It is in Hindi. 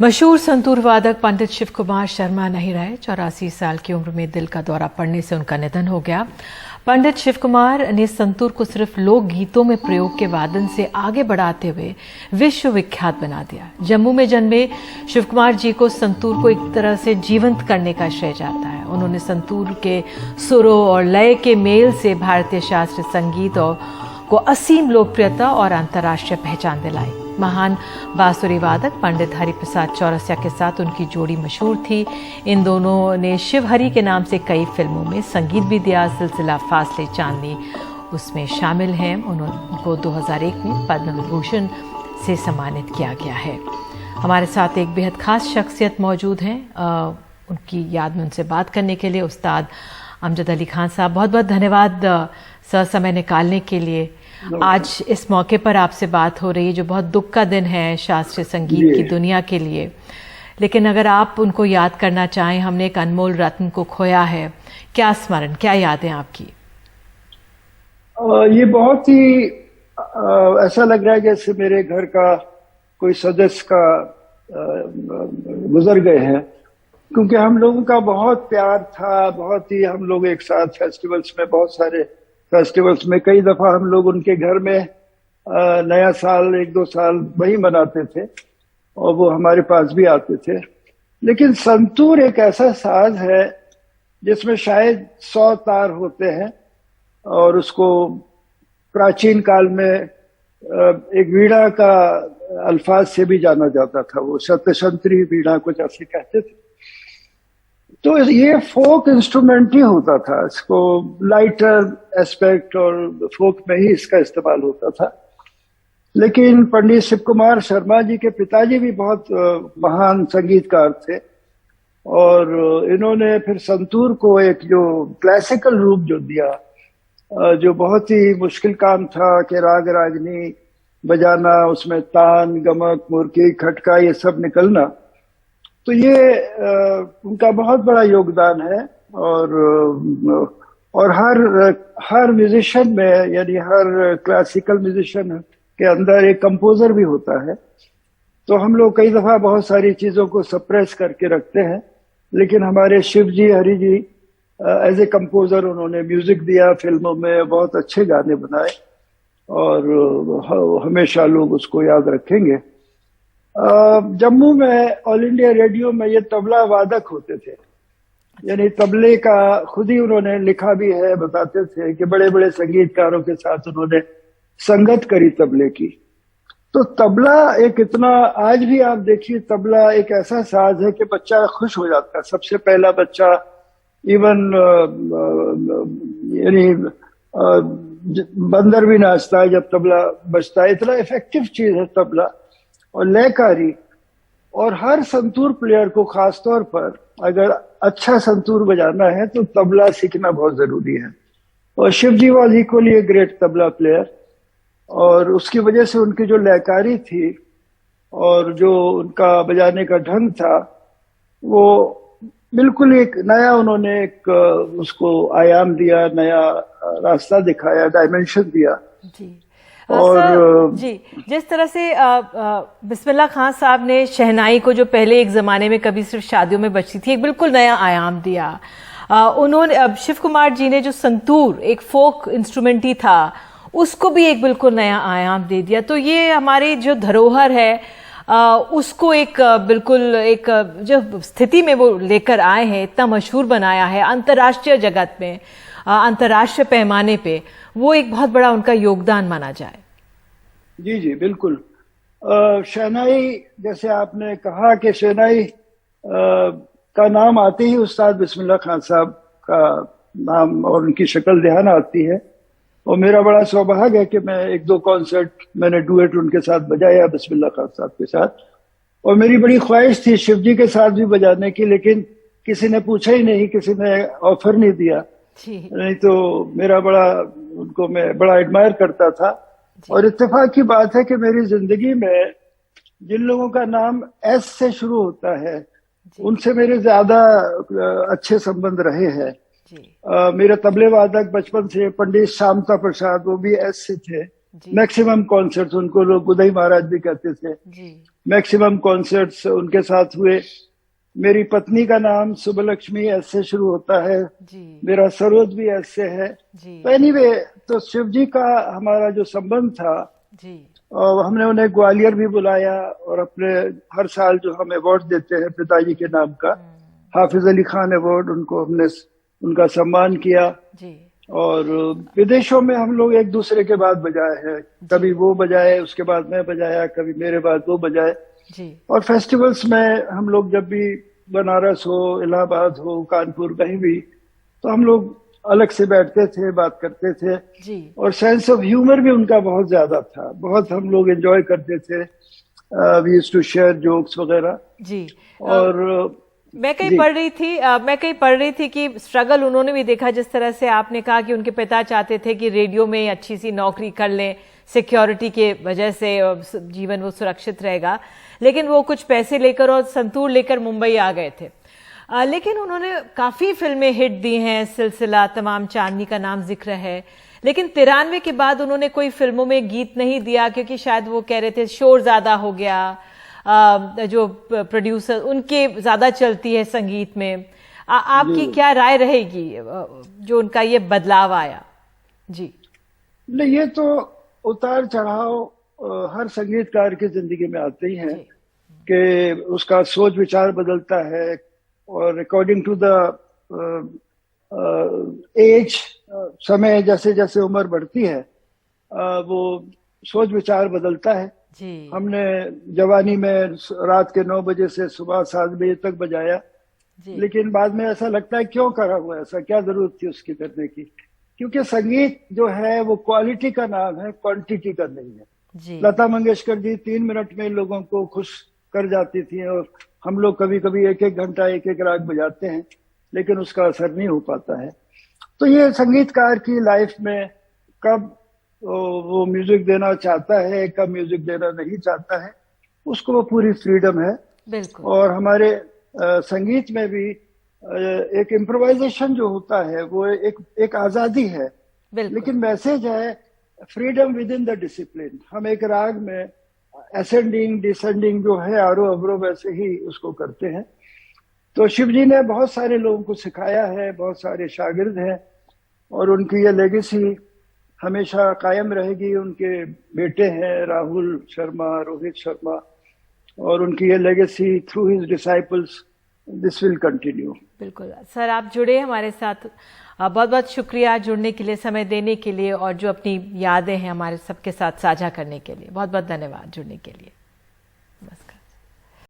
मशहूर संतूर वादक पंडित शिव कुमार शर्मा नहीं रहे। 84 साल की उम्र में दिल का दौरा पड़ने से उनका निधन हो गया। पंडित शिव कुमार ने संतूर को सिर्फ लोक गीतों में प्रयोग के वादन से आगे बढ़ाते हुए विश्व विख्यात बना दिया। जम्मू में जन्मे शिव कुमार जी को संतूर को एक तरह से जीवंत करने का श्रेय जाता है। उन्होंने संतूर के सुरों और लय के मेल से भारतीय शास्त्रीय संगीत को असीम लोकप्रियता और अंतर्राष्ट्रीय पहचान दिलाई। महान बांसुरी वादक पंडित हरिप्रसाद चौरसिया के साथ उनकी जोड़ी मशहूर थी। इन दोनों ने शिव हरि के नाम से कई फिल्मों में संगीत भी दिया। सिलसिला फासले चांदनी उसमें शामिल हैं। उनको 2001 में पद्म विभूषण से सम्मानित किया गया है। हमारे साथ एक बेहद खास शख्सियत मौजूद हैं। उनकी याद में उनसे बात करने के लिए उस्ताद अमजद अली खान साहब, बहुत बहुत धन्यवाद सर समय निकालने के लिए। आज इस मौके पर आपसे बात हो रही है जो बहुत दुख का दिन है शास्त्रीय संगीत की दुनिया के लिए, लेकिन अगर आप उनको याद करना चाहें, हमने एक अनमोल रत्न को खोया है, क्या स्मरण, क्या यादें आपकी? ये बहुत ही ऐसा लग रहा है जैसे मेरे घर का कोई सदस्य का गुजर गए हैं, क्योंकि हम लोगों का बहुत प्यार था। बहुत ही हम लोग एक साथ फेस्टिवल्स में, बहुत सारे फेस्टिवल्स में कई दफा हम लोग उनके घर में नया साल 1-2 साल वही मनाते थे और वो हमारे पास भी आते थे। लेकिन संतूर एक ऐसा साज है जिसमें शायद 100 तार होते हैं और उसको प्राचीन काल में एक वीणा का अल्फाज से भी जाना जाता था। वो शतशंत्री वीणा कुछ ऐसे कहते थे। तो ये फोक इंस्ट्रूमेंट ही होता था। इसको लाइटर एस्पेक्ट और फोक में ही इसका इस्तेमाल होता था। लेकिन पंडित शिव कुमार शर्मा जी के पिताजी भी बहुत महान संगीतकार थे और इन्होंने फिर संतूर को एक जो क्लासिकल रूप जो दिया, जो बहुत ही मुश्किल काम था कि राग रागनी बजाना, उसमें तान, गमक, मुर्की, खटका ये सब निकलना, तो ये उनका बहुत बड़ा योगदान है। और हर म्यूजिशियन में, यानी हर क्लासिकल म्यूजिशियन के अंदर एक कंपोजर भी होता है। तो हम लोग कई दफा बहुत सारी चीजों को सप्रेस करके रखते हैं, लेकिन हमारे शिव जी, Hari ji as a composer उन्होंने म्यूजिक दिया, फिल्मों में बहुत अच्छे गाने बनाए और हमेशा लोग उसको याद रखेंगे। जम्मू में ऑल इंडिया रेडियो में ये तबला वादक होते थे, यानी तबले का खुद ही उन्होंने लिखा भी है, बताते थे कि बड़े बड़े संगीतकारों के साथ उन्होंने संगत करी तबले की। तो तबला एक इतना, आज भी आप देखिए तबला एक ऐसा साज है कि बच्चा खुश हो जाता है। सबसे पहला बच्चा इवन यानी बंदर भी नाचता है जब तबला बजता है। इतना इफेक्टिव चीज है तबला और लयकारी। और हर संतूर प्लेयर को खासतौर पर अगर अच्छा संतूर बजाना है तो तबला सीखना बहुत जरूरी है। और Shiv ji was equally a great tabla player, और उसकी वजह से उनकी जो लयकारी थी और जो उनका बजाने का ढंग था, वो बिल्कुल एक नया, उन्होंने एक उसको आयाम दिया, नया रास्ता दिखाया, डायमेंशन दिया। जी और जी, जिस तरह से बिस्मिल्लाह खान साहब ने शहनाई को, जो पहले एक जमाने में कभी सिर्फ शादियों में बजती थी, एक बिल्कुल नया आयाम दिया। उन्होंने अब शिव कुमार जी ने जो संतूर एक फोक इंस्ट्रूमेंट ही था, उसको भी एक बिल्कुल नया आयाम दे दिया। तो ये हमारी जो धरोहर है उसको एक बिल्कुल एक जो स्थिति में वो लेकर आए हैं, इतना मशहूर बनाया है अंतर्राष्ट्रीय जगत में, अंतर्राष्ट्रीय पैमाने पे, वो एक बहुत बड़ा उनका योगदान माना जाए। जी जी बिल्कुल। शहनाई, जैसे आपने कहा कि शहनाई का नाम आते ही उस्ताद बिस्मिल्लाह खान साहब का नाम और उनकी शक्ल ध्यान आती है। और मेरा बड़ा सौभाग्य है कि मैं 1-2 कॉन्सर्ट मैंने डुएट उनके साथ बजाया बिस्मिल्लाह खान साहब के साथ। और मेरी बड़ी ख्वाहिश थी शिव जी के साथ भी बजाने की, लेकिन किसी ने पूछा ही नहीं, किसी ने ऑफर नहीं दिया। नहीं तो मेरा बड़ा, उनको मैं बड़ा एडमायर करता था। और इत्तेफाक की बात है कि मेरी जिंदगी में जिन लोगों का नाम एस से शुरू होता है उनसे मेरे ज्यादा अच्छे संबंध रहे हैं। मेरे तबले वादक बचपन से पंडित शामता प्रसाद, वो भी एस से थे। मैक्सिमम कॉन्सर्ट्स, उनको लोग उदय महाराज भी कहते थे जी। मैक्सिमम कॉन्सर्ट्स उनके साथ हुए। मेरी पत्नी का नाम सुबलक्ष्मी एस से शुरू होता है जी। मेरा सरोज भी एस से है जी। तो एनीवे, तो शिव जी का हमारा जो संबंध था जी। और हमने उन्हें ग्वालियर भी बुलाया और अपने हर साल जो हम अवार्ड देते हैं पिताजी के नाम का, हाफिज अली खान अवार्ड, उनको हमने उनका सम्मान किया। जी। और विदेशों में हम लोग एक दूसरे के बाद बजाए हैं, कभी वो बजाए उसके बाद मैं बजाया, कभी मेरे बाद वो बजाए जी। और फेस्टिवल्स में हम लोग जब भी बनारस हो, इलाहाबाद हो, कानपुर, कहीं भी, तो हम लोग अलग से बैठते थे, बात करते थे जी। और सेंस ऑफ ह्यूमर भी उनका बहुत ज्यादा था, बहुत हम लोग एंजॉय करते थे। We used to share jokes वगैरह। जी। और मैं कहीं पढ़ रही थी कि स्ट्रगल उन्होंने भी देखा, जिस तरह से आपने कहा कि उनके पिता चाहते थे कि रेडियो में अच्छी सी नौकरी कर लें, सिक्योरिटी के वजह से जीवन वो सुरक्षित रहेगा, लेकिन वो कुछ पैसे लेकर और संतूर लेकर मुंबई आ गए थे। लेकिन उन्होंने काफी फिल्में हिट दी हैं, सिलसिला, तमाम, चांदनी का नाम जिक्र है, लेकिन 93 के बाद उन्होंने कोई फिल्मों में गीत नहीं दिया क्योंकि शायद वो कह रहे थे शोर ज्यादा हो गया, जो प्रोड्यूसर उनके ज्यादा चलती है संगीत में। आपकी क्या राय रहेगी जो उनका ये बदलाव आया? जी। नहीं, ये तो उतार चढ़ाव हर संगीतकार की जिंदगी में आते ही हैं कि उसका सोच विचार बदलता है और अकॉर्डिंग टू द एज, समय जैसे जैसे उम्र बढ़ती है वो सोच विचार बदलता है। जी। हमने जवानी में रात के 9 बजे से सुबह 7 बजे तक बजाया, लेकिन बाद में ऐसा लगता है क्यों करा हुआ, ऐसा क्या जरूरत थी उसकी करने की, क्योंकि संगीत जो है वो क्वालिटी का नाम है, क्वांटिटी का नहीं है। जी। लता मंगेशकर जी 3 मिनट में लोगों को खुश कर जाती थी और हम लोग कभी कभी 1-1 घंटा 1-1 राग बजाते हैं, लेकिन उसका असर नहीं हो पाता है। तो ये संगीतकार की लाइफ में कब वो म्यूजिक देना चाहता है, कब म्यूजिक देना नहीं चाहता है, उसको वो पूरी फ्रीडम है। बिल्कुल। और हमारे संगीत में भी एक इम्प्रोवाइजेशन जो होता है वो एक आजादी है, लेकिन मैसेज है freedom with in the discipline. हम एक राग में असेंडिंग डिसेंडिंग जो है, आरोह अवरोह, वैसे ही उसको करते हैं। तो शिव जी ने बहुत सारे लोगों को सिखाया है, बहुत सारे शागिर्द हैं और उनकी ये लेगेसी हमेशा कायम रहेगी। उनके बेटे हैं राहुल शर्मा, रोहित शर्मा, और उनकी ये legacy through his disciples, this will continue. बिल्कुल सर, आप जुड़े हमारे साथ, बहुत बहुत शुक्रिया जुड़ने के लिए, समय देने के लिए और जो अपनी यादें हैं हमारे सबके साथ साझा करने के लिए। बहुत बहुत धन्यवाद जुड़ने के लिए।